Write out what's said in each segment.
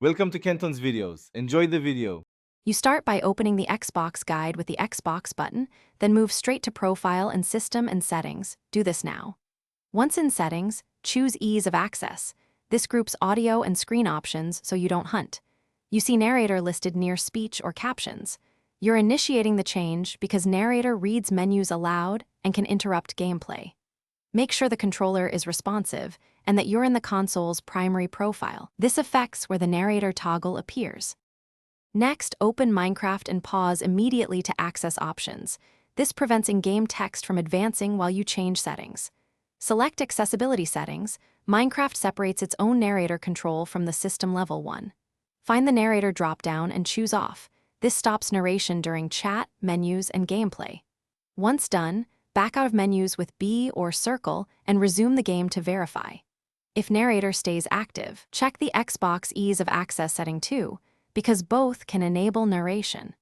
Welcome to Kenton's videos. Enjoy the video. You start by opening the Xbox guide with the Xbox button, then move straight to Profile and System and Settings. Do this now. Once in Settings, choose Ease of Access. This groups audio and screen options so you don't hunt. You see Narrator listed near speech or captions. You're initiating the change because Narrator reads menus aloud and can interrupt gameplay. Make sure the controller is responsive and that you're in the console's primary profile. This affects where the Narrator toggle appears. Next, open Minecraft and pause immediately to access options. This prevents in-game text from advancing while you change settings. Select Accessibility Settings. Minecraft separates its own narrator control from the system-level one. Find the Narrator drop-down and choose Off. This stops narration during chat, menus, and gameplay. Once done, back out of menus with B or circle and resume the game to verify. If Narrator stays active, check the Xbox Ease of Access setting too, because both can enable narration.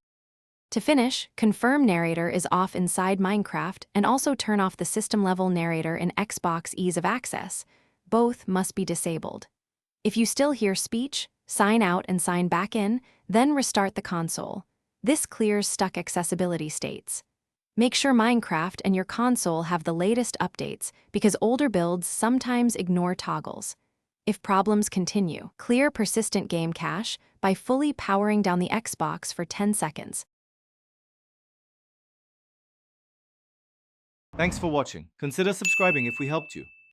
To finish, confirm Narrator is off inside Minecraft and also turn off the system-level narrator in Xbox Ease of Access. Both must be disabled. If you still hear speech, sign out and sign back in, then restart the console. This clears stuck accessibility states. Make sure Minecraft and your console have the latest updates because older builds sometimes ignore toggles. If problems continue, clear persistent game cache by fully powering down the Xbox for 10 seconds. Thanks for watching. Consider subscribing if we helped you.